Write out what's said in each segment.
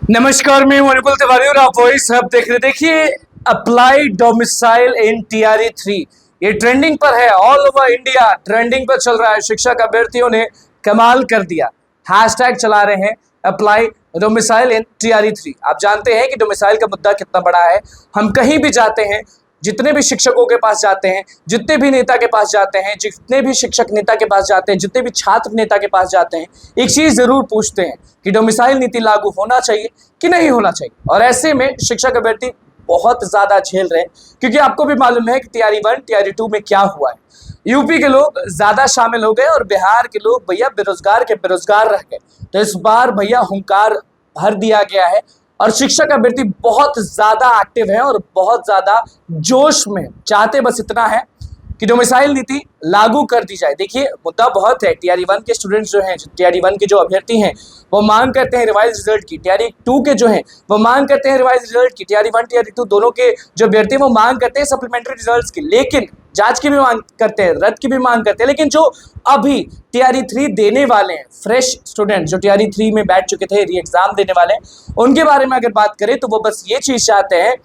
नमस्कार, मैं अनुकुल तिवारी और आप वॉइस हब देख रहे। देखिए, अप्लाई डोमिसाइल इन टीआरई 3 ये ट्रेंडिंग पर है। ऑल ओवर इंडिया ट्रेंडिंग पर चल रहा है। शिक्षक अभ्यर्थियों ने कमाल कर दिया, हैशटैग चला रहे हैं अप्लाई डोमिसाइल इन टीआरई 3। आप जानते हैं कि डोमिसाइल का मुद्दा कितना बड़ा है। हम कहीं भी जाते हैं, जितने भी शिक्षकों के पास जाते हैं, जितने भी नेता के पास जाते हैं, जितने भी शिक्षक नेता के पास जाते हैं, जितने भी छात्र नेता के पास जाते हैं, एक चीज जरूर पूछते हैं कि डोमिसाइल नीति लागू होना चाहिए कि नहीं होना चाहिए। और ऐसे में शिक्षक अभ्यर्थी बहुत ज्यादा झेल रहे हैं, क्योंकि आपको भी मालूम है कि टीआरई 1 टीआरई 2 में क्या हुआ है। यूपी के लोग ज्यादा शामिल हो गए और बिहार के लोग भैया बेरोजगार के बेरोजगार रह गए। तो इस बार भैया हुंकार भर दिया गया है और शिक्षक अभ्यर्थी बहुत ज्यादा एक्टिव है और बहुत ज्यादा जोश में। चाहते बस इतना है कि डोमिसाइल नीति लागू कर दी जाए। देखिए, मुद्दा बहुत है। टीआरई 1 के स्टूडेंट्स जो हैं, टीआरई 1 के जो अभ्यर्थी हैं, वो मांग करते हैं रिवाइज रिजल्ट की। टीआरई 2 के जो हैं, वो मांग करते हैं रिवाइज रिजल्ट की। टीआरई 1 टीआरई 2 दोनों के जो अभ्यर्थी हैं, वो मांग करते हैं सप्लीमेंट्री रिजल्ट्स की। लेकिन जांच की भी मांग करते हैं, रद्द की भी मांग करते हैं। लेकिन जो अभी टीआरई 3 देने वाले हैं, फ्रेश स्टूडेंट जो टीआरई 3 में बैठ चुके थे, री एग्जाम देने वाले हैं, उनके बारे में अगर बात करें तो वो बस ये चीज चाहते हैं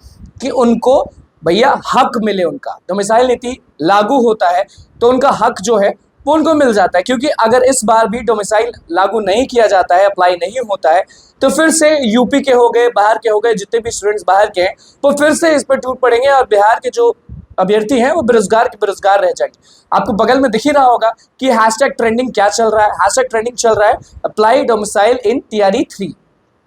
कि उनको भैया हक मिले। उनका डोमिसाइल नीति लागू होता है तो उनका हक जो है वो उनको मिल जाता है। क्योंकि अगर इस बार भी डोमिसाइल लागू नहीं किया जाता है, अप्लाई नहीं होता है, तो फिर से यूपी के हो गए, बाहर के हो गए, जितने भी स्टूडेंट्स बाहर के हैं, वो फिर से इस पर टूट पड़ेंगे और बिहार के जो अभ्यर्थी हैं वो बेरोजगार के बेरोजगार रह जाएंगे। आपको बगल में दिख ही रहा होगा कि हैशटैग ट्रेंडिंग क्या चल रहा है। हैशटैग ट्रेंडिंग चल रहा है अप्लाई डोमिसाइल इन टीआरई 3।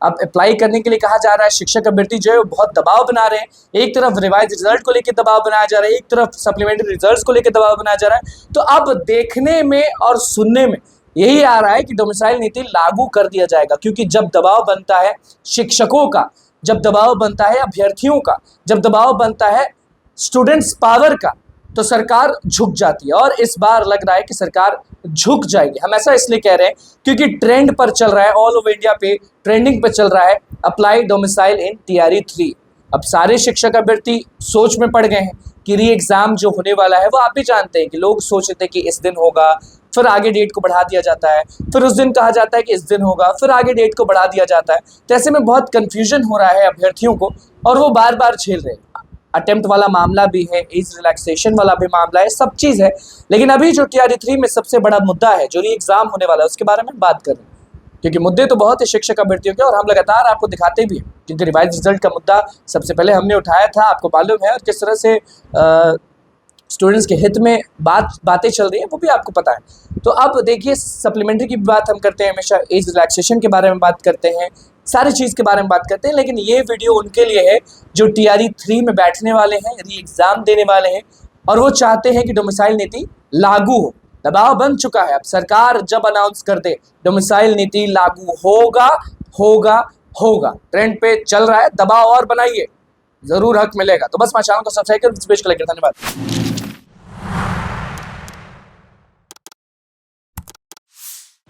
अब अप्लाई करने के लिए कहा जा रहा है। शिक्षक अभ्यर्थी जो है वो बहुत दबाव बना रहे हैं। एक तरफ रिवाइज रिजल्ट को लेकर दबाव बनाया जा रहा है, एक तरफ सप्लीमेंट्री रिजल्ट्स को लेकर दबाव बनाया जा रहा है। तो अब देखने में और सुनने में यही आ रहा है कि डोमिसाइल नीति लागू कर दिया जाएगा। क्योंकि जब दबाव बनता है शिक्षकों का, जब दबाव बनता है अभ्यर्थियों का, जब दबाव बनता है स्टूडेंट्स पावर का, तो सरकार झुक जाती है। और इस बार लग रहा है कि सरकार झुक जाएगी। हम ऐसा इसलिए कह रहे हैं क्योंकि ट्रेंड पर चल रहा है, ऑल ओवर इंडिया पे ट्रेंडिंग पर चल रहा है अप्लाई डोमिसाइल इन टीआरई 3। अब सारे शिक्षक अभ्यर्थी सोच में पड़ गए हैं कि री एग्जाम जो होने वाला है, वो आप भी जानते हैं कि लोग सोच रहे थे कि इस दिन होगा, फिर आगे डेट को बढ़ा दिया जाता है, फिर उस दिन कहा जाता है कि इस दिन होगा, फिर आगे डेट को बढ़ा दिया जाता है। तो ऐसे में बहुत कंफ्यूजन हो रहा है अभ्यर्थियों को और वो बार बार झेल रहे हैं। अटेम्प्ट वाला मामला भी है, एज रिलैक्सेशन वाला भी मामला है, सब चीज़ है। लेकिन अभी जो टीआरई 3 में सबसे बड़ा मुद्दा है, जो री एग्जाम होने वाला है, उसके बारे में बात कर रहे हैं। क्योंकि मुद्दे तो बहुत है शिक्षक अभ्यर्थियों के और हम लगातार आपको दिखाते भी हैं। क्योंकि रिवाइज रिजल्ट का मुद्दा सबसे पहले हमने उठाया था, आपको मालूम है, और किस तरह से स्टूडेंट्स के हित में बातें चल रही हैं वो भी आपको पता है। तो अब देखिए, सप्लीमेंट्री की बात हम करते हैं हमेशा, एज रिलैक्सेशन के बारे में बात करते हैं, सारी चीज़ के बारे में बात करते हैं। लेकिन ये वीडियो उनके लिए है जो टीआरई 3 में बैठने वाले हैं, री एग्ज़ाम देने वाले हैं और वो चाहते हैं कि डोमिसाइल नीति लागू हो। दबाव बन चुका है। अब सरकार जब अनाउंस कर दे डोमिसाइल नीति लागू होगा होगा होगा, ट्रेंड पे चल रहा है, दबाव और बनाइए, जरूर हक मिलेगा। तो बस मैं चैनल को सब्सक्राइब कर इस पेज को लेकर धन्यवाद।